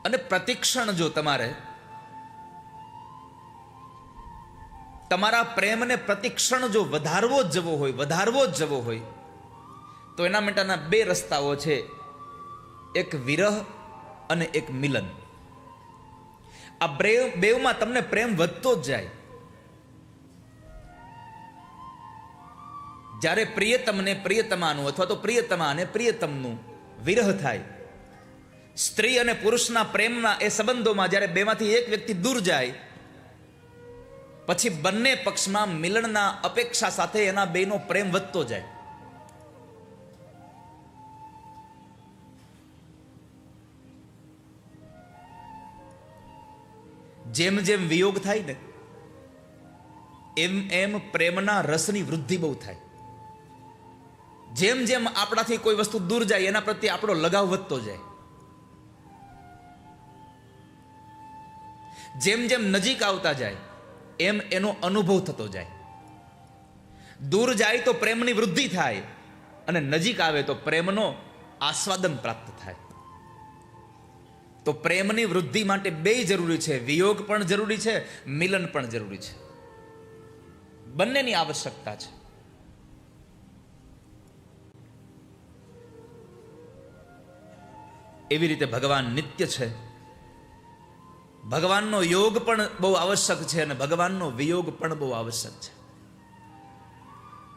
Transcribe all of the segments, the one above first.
અને પ્રતિક્ષણ જો તમારે તમારા પ્રેમને પ્રતિક્ષણ જો વધારવો જ જવો હોય તો એના માટેના બે રસ્તાઓ છે, એક વિરહ અને એક મિલન. આ બેવમાં તમને પ્રેમ વધતો જ જાય. જ્યારે પ્રિયતમને પ્રિયતમાનું અથવા તો પ્રિયતમા અને પ્રિયતમનું વિરહ થાય, સ્ત્રી અને પુરુષના પ્રેમના એ સંબંધોમાં જ્યારે બેમાંથી એક વ્યક્તિ દૂર જાય, પછી બંને પક્ષમાં મિલનના અપેક્ષા સાથે એના બેનો પ્રેમ વધતો જાય. જેમ જેમ વિયોગ થાય ને એમ એમ પ્રેમના રસની વૃદ્ધિ બહુ થાય. જેમ જેમ આપણાથી કોઈ વસ્તુ દૂર જાય એના પ્રત્યે આપણો લગાવ વધતો જાય. જેમ જેમ નજીક આવતા જાય એમ એનો અનુભવ થતો જાય. દૂર જાય તો પ્રેમની વૃદ્ધિ થાય અને નજીક આવે તો પ્રેમનો આસ્વાદન પ્રાપ્ત થાય. તો પ્રેમની વૃદ્ધિ માટે બે જરૂરી છે, વિયોગ પણ જરૂરી છે, મિલન પણ જરૂરી છે. બંનેની આવશ્યકતા છે. એવી રીતે ભગવાન નિત્ય છે. ભગવાનનો યોગ પણ બહુ આવશ્યક છે અને ભગવાનનો વિયોગ પણ બહુ આવશ્યક છે.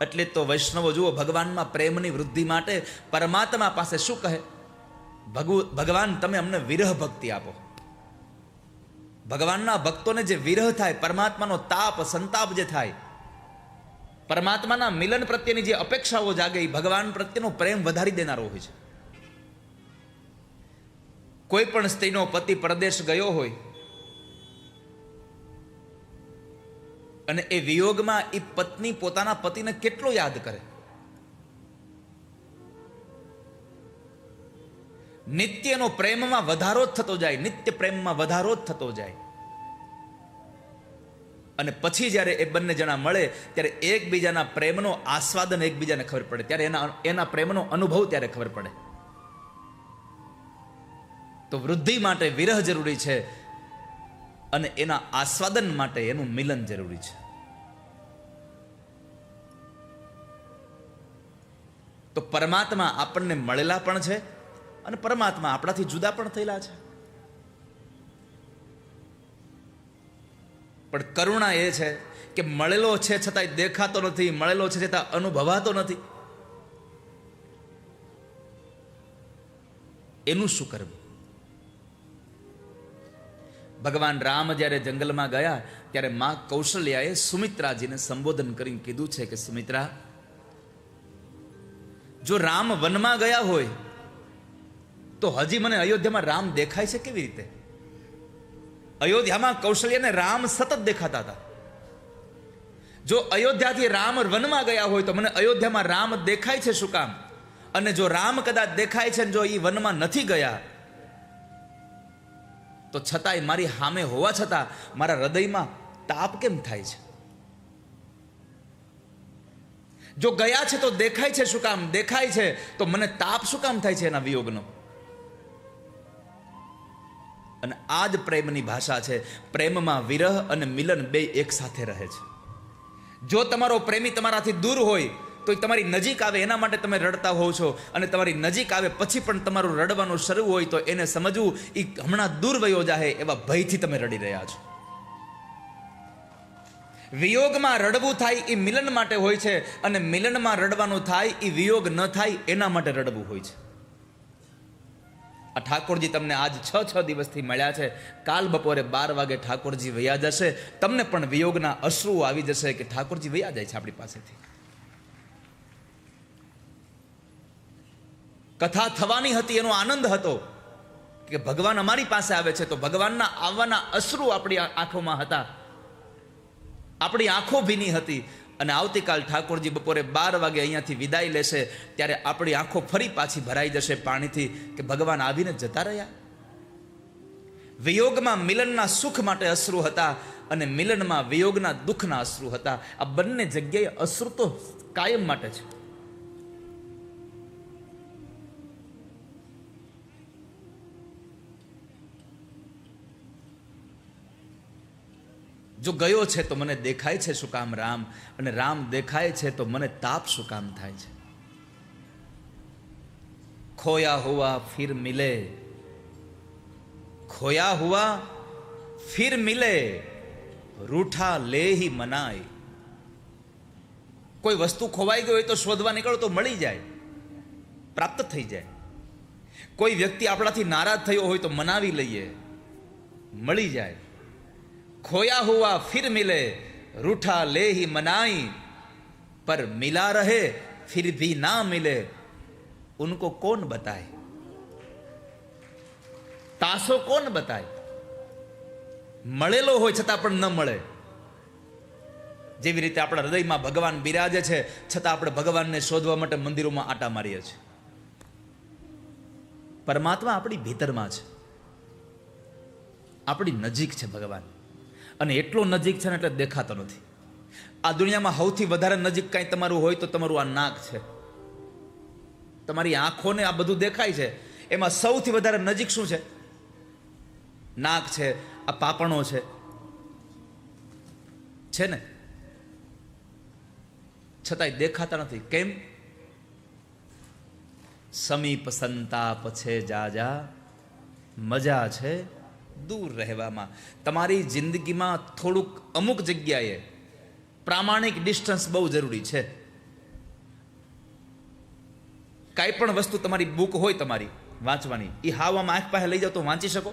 એટલે તો વૈષ્ણવો જુઓ, ભગવાનમાં પ્રેમની વૃદ્ધિ માટે પરમાત્મા પાસે શું કહે? ભગવાન તમે અમને વિરહ ભક્તિ આપો. ભગવાનના ભક્તોને જે વિરહ થાય, પરમાત્માનો તાપ સંતાપ જે થાય, પરમાત્માના મિલન પ્રત્યેની જે અપેક્ષાઓ જાગે, ભગવાન પ્રત્યેનો પ્રેમ વધારી દેનારો હોય છે. કોઈ પણ સ્ત્રીનો પતિ પરદેશ ગયો હોય અને એ વિયોગમાં એ પત્ની પોતાના પતિને કેટલો યાદ કરે. નિત્યનો પ્રેમમાં વધારો જ થતો જાય, નિત્ય પ્રેમમાં વધારો જ થતો જાય. અને પછી જ્યારે એ બંને જણા મળે ત્યારે એકબીજાના પ્રેમનો આસ્વાદન એકબીજાને ખબર પડે, ત્યારે એના પ્રેમનો અનુભવ ત્યારે ખબર પડે. તો વૃદ્ધિ માટે વિરહ જરૂરી છે અને એના આસ્વાદન માટે એનું મિલન જરૂરી છે. તો પરમાત્મા આપણને મળેલા પણ છે અને પરમાત્મા આપણાથી જુદા પણ થયેલા છે. પણ કરુણા એ છે કે મળેલો છે છતાંય દેખાતો નથી, મળેલો છે છતાં અનુભવાતો નથી. એનું શું કરવું? ભગવાન રામ જ્યારે જંગલમાં ગયા ત્યારે માં કૌશલ્યાએ સુમિત્રાજીને સંબોધન કરીને કીધું છે કે સુમિત્રા, જો રામ વનમાં ગયા હોય તો હજી મને અયોધ્યામાં રામ દેખાય છે કેવી રીતે? અયોધ્યામાં કૌશલ્યાને રામ સતત દેખાતા હતા. જો અયોધ્યાથી રામ વનમાં ગયા હોય તો મને અયોધ્યામાં રામ દેખાય છે શું કામ? અને જો રામ કદાચ દેખાય છે, જો એ વનમાં નથી ગયા તો છતાંય મારી સામે હોવા છતાં મારા હૃદયમાં તાપ કેમ થાય છે? જો ગયા છે તો દેખાય છે શું કામ? દેખાય છે તો મને તાપ શું કામ થાય છે એના વિયોગનો? અને આ જ પ્રેમની ભાષા છે. પ્રેમમાં વિરહ અને મિલન બે એક સાથે રહે છે. જો તમારો પ્રેમી તમારાથી દૂર હોય તો તમારી નજીક આવે એના માટે તમે રડતા હોવ છો, અને તમારી નજીક આવે પછી પણ તમારું રડવાનું શરૂ હોય તો એને સમજવું એ હમણાં દૂર વયો જાહે એવા ભયથી તમે રડી રહ્યા છો. વિયોગમાં રડવું થાય એ મિલન માટે હોય છે અને મિલનમાં રડવાનું થાય એ વિયોગ ન થાય એના માટે રડવું હોય છે. આ ઠાકોરજી તમને આજ 6 દિવસથી મળ્યા છે. કાલ બપોરે 12 વાગે ઠાકોરજી વયા જશે. તમને પણ વિયોગના અશ્રુઓ આવી જશે કે ઠાકોરજી વયા જાય છે આપણી પાસેથી. કથા થવાની હતી એનો આનંદ હતો કે ભગવાન અમારી પાસે આવે છે, તો ભગવાનના આવવાના અશ્રુ આપણી આંખોમાં હતા, આપણી આંખો ભીની હતી. અને આવતીકાલ ઠાકોરજી બપોરે 12 વાગે અહીંયાથી વિદાય લેશે ત્યારે આપણી આંખો ફરી પાછી ભરાઈ જશે પાણીથી કે ભગવાન આવીને જતા રહ્યા. વિયોગમાં મિલનના સુખ માટે અશ્રુ હતા અને મિલનમાં વિયોગના દુઃખના અશ્રુ હતા. આ બંને જગ્યાએ અશ્રુ તો કાયમ માટે છે. જો ગયો છે તો મને દેખાય છે શું કામ રામ, અને રામ દેખાય છે તો મને તાપ શું કામ થાય છે. ખોયા હુઆ ફિર મિલે, ખોયા હુઆ ફિર મિલે, રૂઠા લે હી મનાય. કોઈ વસ્તુ ખોવાઈ ગઈ હોય તો શોધવા નીકળો તો મળી જાય, પ્રાપ્ત થઈ જાય. કોઈ વ્યક્તિ આપણાથી નારાજ થયો હોય તો મનાવી લઈએ, મળી જાય. ખોયા હુઆ ફિર મિલે, રૂઠા લે હી મનાઈ, પર મિલા રહે ફિર ભી ના મિલે, ઉनको कौन बताए. તાસો કોણ બતાય. મળેલો હોય છતાં પણ ન મળે. જેવી રીતે આપણા હૃદયમાં ભગવાન બિરાજે છે, છતાં આપણે ભગવાનને શોધવા માટે મંદિરોમાં આટા મારીએ છીએ. પરમાત્મા આપણી ભીતરમાં છે, આપણી નજીક છે ભગવાન, અને એટલો નજીક છે ને એટલે દેખાતો નથી. આ દુનિયામાં સૌથી વધારે નજીક કાંઈ તમારું હોય તો તમારું આ નાક છે. તમારી આંખોને આ બધું દેખાય છે, એમાં સૌથી વધારે નજીક શું છે? નાક છે, આ પાપણો છે ને, છતાંય દેખાતા નથી. કેમ? સમીપ સંતાપ છે જાજા, મજા છે દૂર રહેવામાં. તમારી જિંદગીમાં થોડુંક અમુક જગ્યાએ પ્રામાણિક ડિસ્ટન્સ બહુ જરૂરી છે. કાંઈ પણ વસ્તુ તમારી બુક હોય તમારી વાંચવાની, એ હાવ આમ આંખ પાસે લઈ જાઓ તો વાંચી શકો?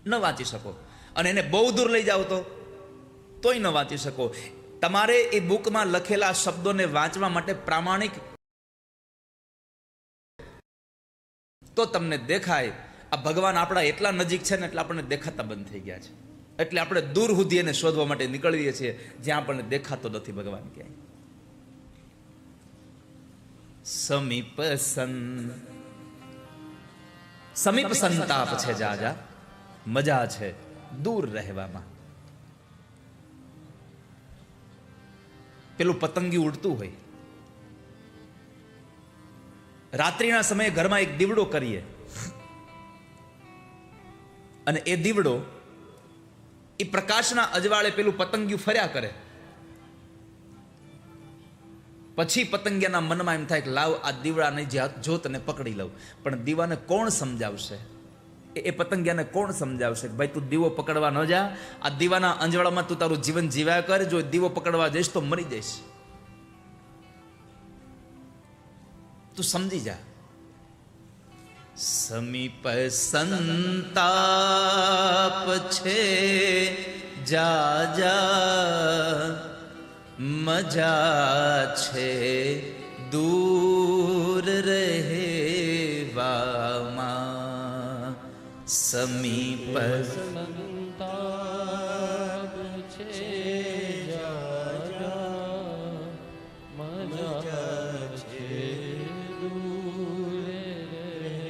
ન વાંચી શકો. અને એને બહુ દૂર લઈ જાઓ તોય ન વાંચી શકો. તમારે એ બુકમાં લખેલા શબ્દોને વાંચવા માટે પ્રામાણિક, તો તમને દેખાય. આ ભગવાન આપણા એટલા નજીક છે ને એટલે આપણને દેખાતા બંધ થઈ ગયા છે. એટલે આપણે દૂર સુધી એને શોધવા માટે નીકળીએ છીએ, જ્યાં આપણને દેખાતો નથી ભગવાન ક્યાંય. સમીપ સંતાપ છે જાજા, મજા છે દૂર રહેવામાં. પેલું પતંગિયું ઉડતું હોય, રાત્રિના સમયે ઘરમાં એક દીવડો કરીએ, અને એ દીવડો એ પ્રકાશના અજવાળે પેલું પતંગિયું ફર્યા કરે. પછી પતંગિયાના મનમાં એમ થાય કે લાવ આ દીવડાને જોતને પકડી લઉં. પણ દીવાને કોણ સમજાવશે? એ પતંગિયાને કોણ સમજાવશે કે ભાઈ તું દીવો પકડવા ન જા, આ દીવાના અંજવાળામાં તું તારું જીવન જીવ્યા કર. જો દીવો પકડવા જઈશ તો મરી જઈશ, તું સમજી જા. સમીપ સંતાપ છે જાજા, મજા છે દૂર રહેવામાં. સમીપ સંતાપ છે જાજા, મજા છે દૂર રહેવામાં.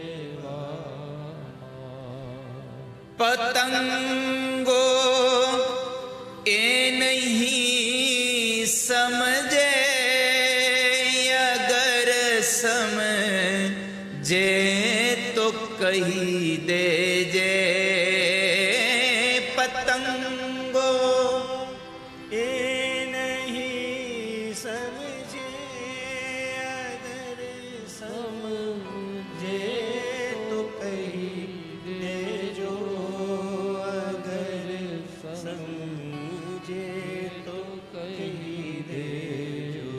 પતંગો એ નહીં સમજે, અગર સમજે તો કહી દેજે. પતંગો એ નહીં સમજે, અગર સમજે તો કહી દેજો. અગર સમજે તો કહી દેજો.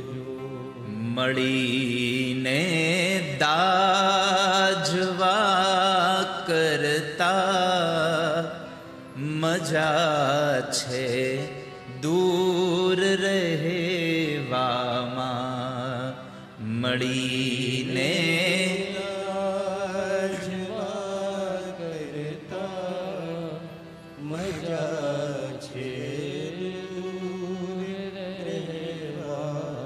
મળીને દાજવા કરતા મજા છે દૂર રહેવામાં. મળીને મજા છે દૂર રહેવામાં.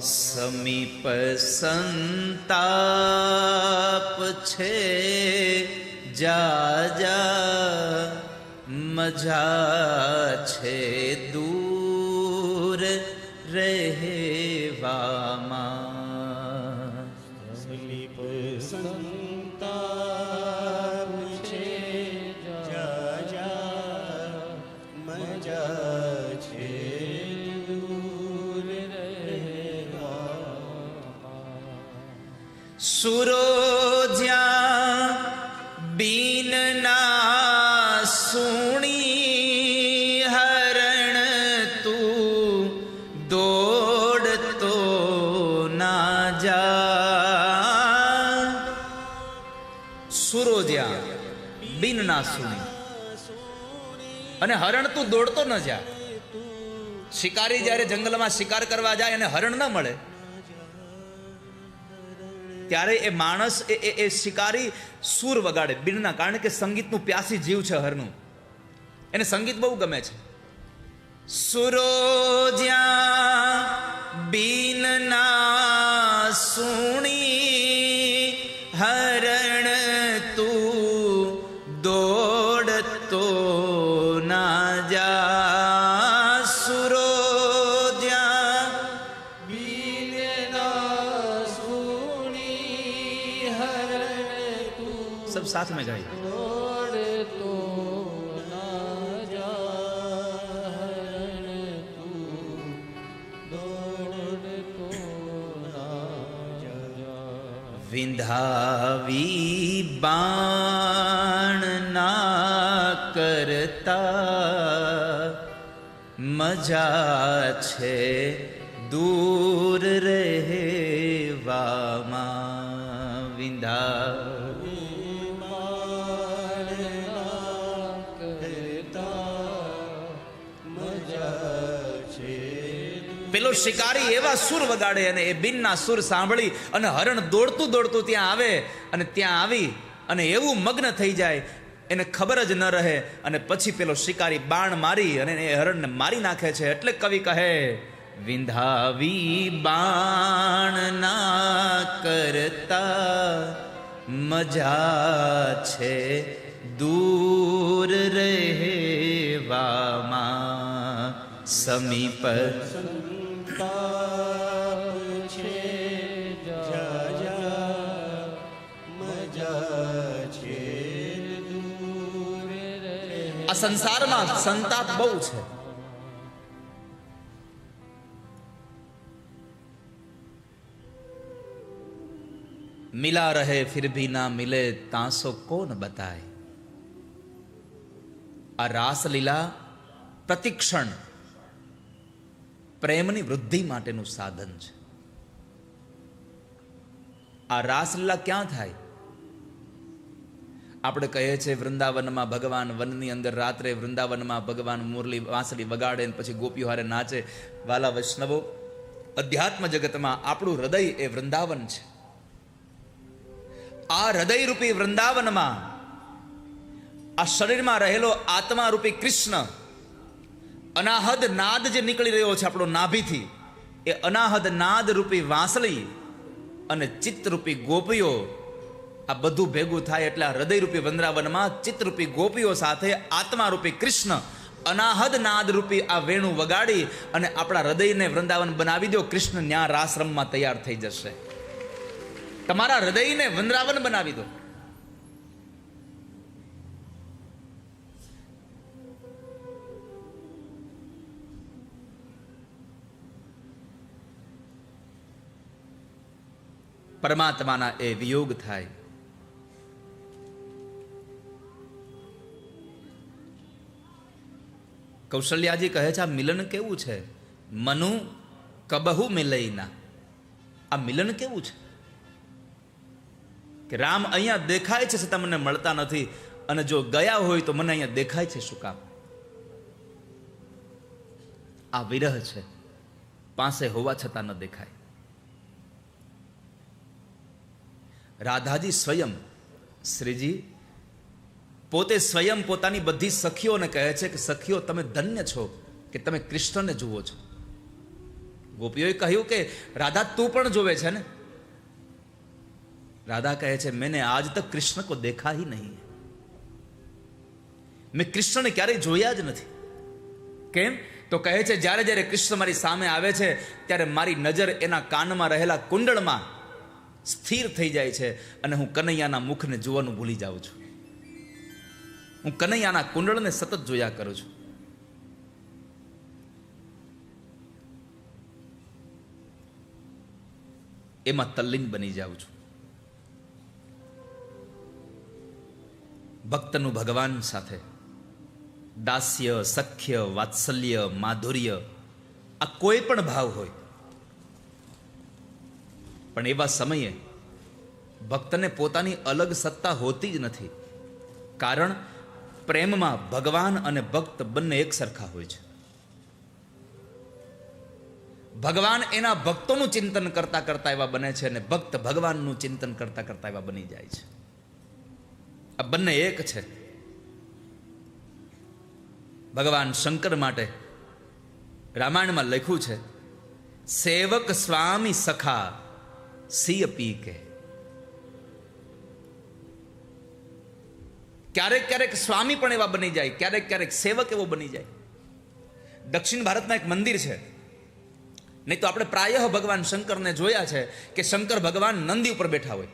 સમીપ સંતાપ છે જાજા, મજા છે દૂર રહેવામાં. સમીપ સંતાપ છે જાજા, સુરો જ્યાં બીન ના સુણી હરણ તું દોડતો ના જા. સુરો જ્યાં બીન ના સુણી અને હરણ તું દોડતો ન જા. શિકારી જ્યારે જંગલમાં શિકાર કરવા જાય અને હરણ ન મળે ત્યારે એ માણસ એ શિકારી સૂર વગાડે બીનના, કારણ કે સંગીતનું પ્યાસી જીવ છે હરનું, એને સંગીત બહુ ગમે છે. સુરો જ્યાં બીન ના સુણી હરણ તું દોડતો ના જા. સુરો જ્યાં सब साथ में गाइए. વિંધાવી બાણ ના કરતા મજા છે દૂર રહેવામાં. વિંધાવી પેલો શિકારી એવા સુર વગાડે અને એ બીનના સુર સાંભળી અને હરણ દોડતું દોડતું ત્યાં આવે અને ત્યાં આવી અને એવું મગ્ન થઈ જાય એને ખબર જ ન રહે. અને પછી પેલો શિકારી બાણ મારી અને એ હરણને મારી નાખે છે. એટલે કવિ કહે વિંધાવી બાણ ના કરતા મજા છે દૂર રહેવામાં. સમીપ આ સંસારમાં સંતાપ બહુ છે. મિલા રહે ફિર ભી ના મિલે તાંસો કોણ બતાય. આ રાસલીલા પ્રતિક્ષણ પ્રેમની વૃદ્ધિ માટેનું સાધન છે. આ રાસલીલા ક્યાં થાય? આપણે કહીએ છીએ વૃંદાવનમાં ભગવાન વનની અંદર રાત્રે વૃંદાવનમાં ભગવાન મુરલી વાંસળી વગાડે ને પછી ગોપીઓ હારે નાચે. વાલા વૈષ્ણવો, અધ્યાત્મ જગતમાં આપણું હૃદય એ વૃંદાવન છે. આ હૃદયરૂપી વૃંદાવનમાં આ શરીરમાં રહેલો આત્મા રૂપી કૃષ્ણ અનાહદ નાદ જે નીકળી રહ્યો છે આપણો નાભીથી, એ અનાહદ નાદ રૂપી વાંસળી અને ચિત્તરૂપી ગોપીઓ, આ બધું ભેગું થાય એટલે આ હૃદયરૂપી વૃંદાવનમાં ચિત્તરૂપી ગોપીઓ સાથે આત્મારૂપી કૃષ્ણ અનાહદ નાદ રૂપી આ વેણુ વગાડી અને આપણા હૃદયને વૃંદાવન બનાવી દો. કૃષ્ણ ન્યા રાસરમમાં તૈયાર થઈ જશે. તમારા હૃદયને વૃંદાવન બનાવી દો. પરમાત્માના એ વિયોગ થાય. કૌશલ્યાજી કહે છે આ મિલન કેવું છે? મનુ કબહુ મિલઈના. આ મિલન કેવું છે કે રામ અહીંયા દેખાય છે છતાં મને મળતા નથી, અને જો ગયા હોય તો મને અહીંયા દેખાય છે શું કામ? આ વિરહ છે, પાસે હોવા છતાં ન દેખાય. રાધાજી સ્વયં, શ્રીજી પોતે સ્વયં પોતાની બધી સખીઓને કહે છે કે સખીઓ તમે ધન્ય છો કે તમે કૃષ્ણને જુઓ છો. ગોપીઓએ કહ્યું કે રાધા તું પણ જોવે છે ને? રાધા કહે છે મેને આજ તક કૃષ્ણ કો દેખા હી નહીં, મેં કૃષ્ણને ક્યારેય જોયા જ નથી. કેમ? તો કહે છે જ્યારે જ્યારે કૃષ્ણ મારી સામે આવે છે ત્યારે મારી નજર એના કાનમાં રહેલા કુંડળમાં સ્થિર થઈ જાય છે અને હું કનૈયાના મુખને જોવાનું ભૂલી જાઉં છું. હું કનૈયાના કુંડળને સતત જોયા કરું છું. એમાં તલ્લીન બની જાઉં છું. ભક્તનું ભગવાન સાથે દાસ્ય, સખ્ય, વાત્સલ્ય, માધુર્ય, આ કોઈ પણ ભાવ હોય, પણ એવા સમયે ભક્તને પોતાની અલગ સત્તા હોતી જ નથી. કારણ પ્રેમમાં ભગવાન અને ભક્ત બંને એક સરખા હોય છે. ભગવાન એના ભક્તોનું ચિંતન કરતા કરતા એવા બને છે અને ભક્ત ભગવાનનું ચિંતન કરતા કરતા એવા બની જાય છે. આ બંને એક છે. ભગવાન શંકર માટે રામાયણમાં લખ્યું છે, સેવક સ્વામી સખા સિય પી કે. ક્યારેક ક્યારેક સ્વામી પણ એવા બની જાય, ક્યારેક ક્યારેક સેવક એવો બની જાય. દક્ષિણ ભારતમાં એક મંદિર છે, નહીં તો આપણે પ્રાયઃ ભગવાન શંકરને જોયા છે કે શંકર ભગવાન નંદી ઉપર બેઠા હોય.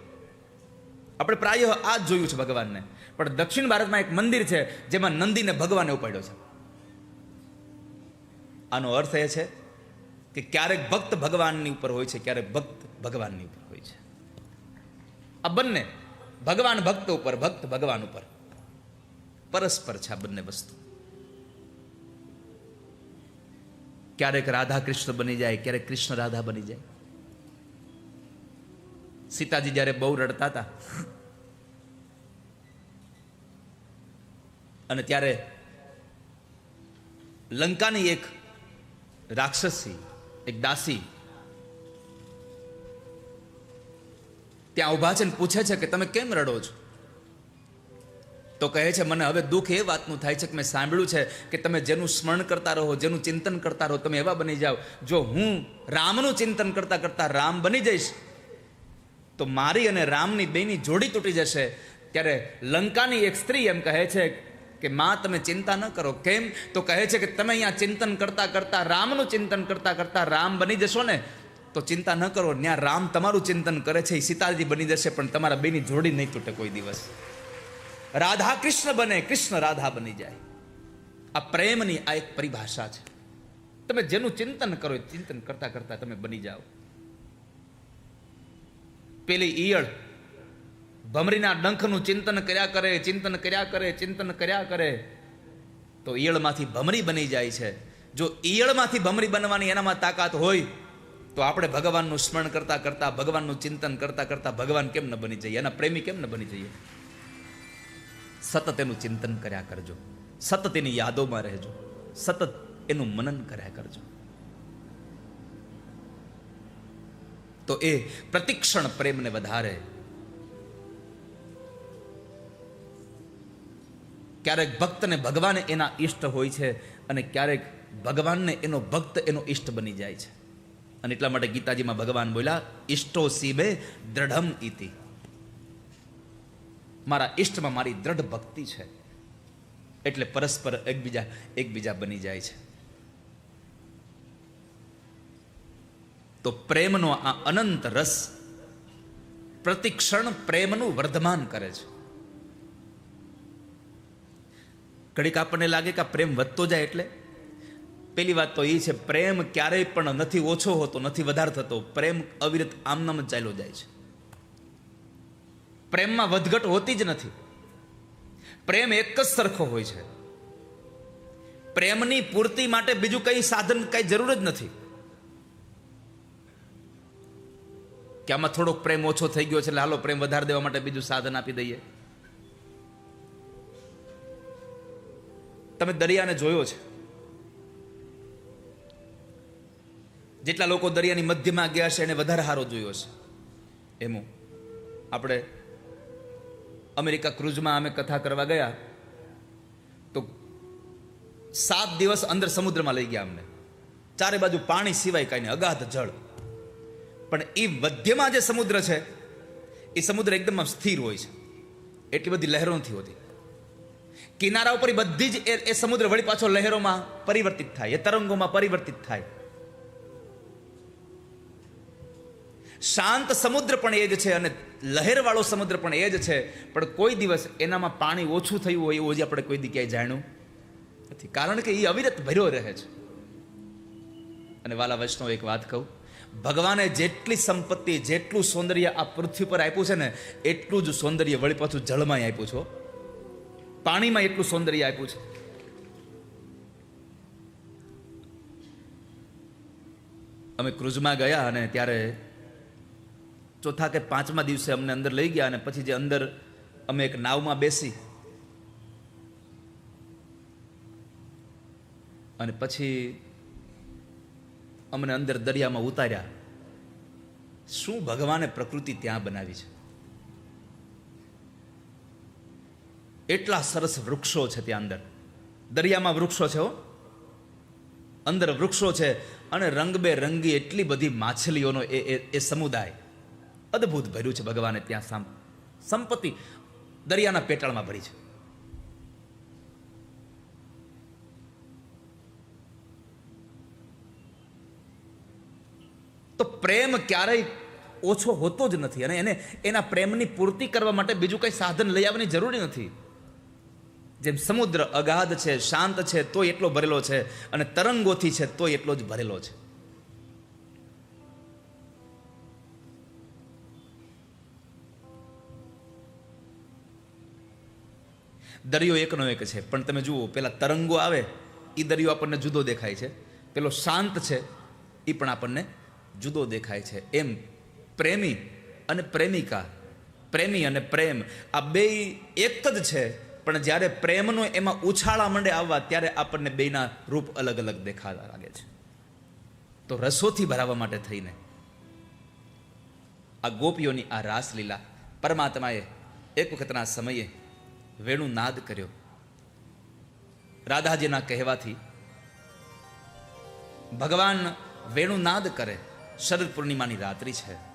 આપણે પ્રાયઃ આ જ જોયું છે ભગવાનને. પણ દક્ષિણ ભારતમાં એક મંદિર છે જેમાં નંદીને ભગવાને ઉપાડ્યો છે. આનો અર્થ એ છે કે ક્યારેક ભક્ત ભગવાનની ઉપર હોય છે, ક્યારેક ભક્ત ભગવાનની ઉપર હોય છે. આ બંને ભગવાન ભક્ત ઉપર, ભક્ત ભગવાન ઉપર પરસ્પર છે આ બંને વસ્તુ. ક્યારેક રાધા કૃષ્ણ બની જાય, ક્યારેક કૃષ્ણ રાધા બની જાય. સીતાજી જ્યારે બહુ રડતા હતા અને ત્યારે લંકાની એક રાક્ષસી, એક દાસી ત્યાં ઉભા છે ને પૂછે છે કે તમે કેમ રડો છો? તો કહે છે, મને હવે દુઃખ એ વાતનું થાય છે કે મેં સાંભળ્યું છે કે તમે જેનું સ્મરણ કરતા રહો, જેનું ચિંતન કરતા રહો, તમે એવા બની જાઓ. જો હું રામનું ચિંતન કરતા કરતા રામ બની જઈશ તો મારી અને રામની બેની જોડી તૂટી જશે. ત્યારે લંકાની એક સ્ત્રી એમ કહે છે કે માં તમે ચિંતા ન કરો. કેમ? તો કહે છે કે તમે અહીંયા ચિંતન કરતા કરતા, રામનું ચિંતન કરતા કરતા રામ બની જશો ને તો ચિંતા ન કરો, ત્યાં રામ તમારું ચિંતન કરે છે, એ સીતાજી બની જશે, પણ તમારા બેની જોડી નહીં તૂટે કોઈ દિવસ. રાધા કૃષ્ણ બને, કૃષ્ણ રાધા બની જાય. આ પ્રેમની આ એક પરિભાષા છે. તમે જેનું ચિંતન કરો, ચિંતન કરતા કરતા તમે બની જાઓ. પેલી ઈયળ ભમરીના ડંખનું ચિંતન કર્યા કરે, ચિંતન કર્યા કરે, ચિંતન કર્યા કરે તો ઈયળમાંથી ભમરી બની જાય છે. જો ઈયળમાંથી ભમરી બનવાની એનામાં તાકાત હોય તો આપણે ભગવાનનું સ્મરણ કરતા કરતા, ભગવાનનું ચિંતન કરતા કરતા ભગવાન કેમ ન બની જઈએ? એના પ્રેમી કેમ ન બની જઈએ? સતત એનું ચિંતન કર્યા કરજો, સતત એની યાદોમાં રહેજો, સતત એનું મનન કર્યા કરજો. તો એ પ્રતિક્ષણ પ્રેમને વધારે. ક્યારેક ભક્તને ભગવાન એના ઈષ્ટ હોય છે અને ક્યારેક ભગવાનને એનો ભક્ત એનો ઈષ્ટ બની જાય છે. અને એટલા માટે ગીતાજીમાં ભગવાન બોલ્યા, ઈષ્ટો સીબે દ્રઢમ ઇતિ. મારા ઈષ્ટમાં મારી દ્રઢ ભક્તિ છે. એટલે પરસ્પર એકબીજા બની જાય છે. તો પ્રેમનો આ અનંત રસ પ્રતિક્ષણ પ્રેમનું વર્ધમાન કરે છે. ઘડીક આપણને લાગે કે આ પ્રેમ વધતો જાય. એટલે પેલી વાત તો એ છે, પ્રેમ ક્યારેય પણ નથી ઓછો હોતો, નથી વધાર થતો. પ્રેમ અવિરત આમનામ જ ચાલ્યો જાય છે. પ્રેમમાં વધઘટ હોતી જ નથી. પ્રેમ એક જ સરખો હોય છે. પ્રેમની પૂર્તિ માટે બીજું કઈ સાધન, કઈ જરૂર જ નથી કે આમાં થોડોક પ્રેમ ઓછો થઈ ગયો છે એટલે હાલો પ્રેમ વધારી દેવા માટે બીજું સાધન આપી દઈએ. તમે દરિયાને જોયો છે. જેટલા લોકો દરિયાની મધ્યમાં ગયા છે એને વધારે સારો જોયો છે. એમાં આપણે અમેરિકા ક્રુઝમાં અમે કથા કરવા ગયા તો 7 દિવસ અંદર સમુદ્રમાં લઈ ગયા અમને. ચારે બાજુ પાણી સિવાય કાંઈ નહીં, અગાધ જળ. પણ એ મધ્યમાં જે સમુદ્ર છે એ સમુદ્ર એકદમ સ્થિર હોય છે, એટલી બધી લહેરો નથી હોતી. કિનારા ઉપર બધી જ એ સમુદ્ર વળી પાછો લહેરોમાં પરિવર્તિત થાય, એ તરંગોમાં પરિવર્તિત થાય. શાંત સમુદ્ર પણ એ જ છે અને લહેરવાળો સમુદ્ર પણ એ જ છે. પણ કોઈ દિવસ એનામાં પાણી ઓછું થયું હોય એવું હજી આપણે કોઈ દી ક્યાંય જાણ્યું નથી, કારણ કે એ અવિરત ભર્યો રહે છે. અને વાલા વૈષ્ણવ, એક વાત કહું, ભગવાને જેટલી સંપત્તિ, જેટલું સૌંદર્ય આ પૃથ્વી પર આપ્યું છે ને, એટલું જ સૌંદર્ય વળી પાછું જળમાં આપ્યું છે. પાણીમાં એટલું સૌંદર્ય આપ્યું છે. અમે ક્રુઝમાં ગયા અને ત્યારે ચોથા કે પાંચમા દિવસે અમને અંદર લઈ ગયા અને પછી જે અંદર અમે એક નાવમાં બેસી અને પછી અમને અંદર દરિયામાં ઉતાર્યા. શું ભગવાને પ્રકૃતિ ત્યાં બનાવી છે! એટલા સરસ વૃક્ષો છે ત્યાં અંદર. દરિયામાં વૃક્ષો છે, અંદર વૃક્ષો છે અને રંગબેરંગી એટલી બધી માછલીઓનો એ સમુદાય અદ્ભુત ભર્યું છે ભગવાને ત્યાં. સંપત્તિ દરિયાના પેટાળમાં ભરી છે. તો પ્રેમ ક્યારેય ઓછો હોતો જ નથી અને એના પ્રેમની પૂર્તિ કરવા માટે બીજું કંઈ સાધન લઈ આવવાની જરૂરી નથી. જેમ સમુદ્ર અગાધ છે, શાંત છે, તો એટલો ભરેલો છે, અને તરંગોથી છે તો એટલો જ ભરેલો છે. દરિયો એકનો એક છે, પણ તમે જુઓ, પેલા તરંગો આવે એ દરિયો આપણને જુદો દેખાય છે, પેલો શાંત છે એ પણ આપણને જુદો દેખાય છે. એમ પ્રેમી અને પ્રેમિકા, પ્રેમી અને પ્રેમ આ બે એક જ છે, પણ જ્યારે પ્રેમનો એમાં ઉછાળા માંડે આવવા ત્યારે આપણને બેના રૂપ અલગ અલગ દેખાવા લાગે છે. તો રસોથી ભરાવા માટે થઈને આ ગોપીઓની આ રાસલીલા, પરમાત્માએ એક વખતના સમયે વેણુનાદ કર્યો. રાધાજીના કહેવાથી ભગવાન વેણુનાદ કરે. શરદ પૂર્ણિમાની રાત્રિ છે.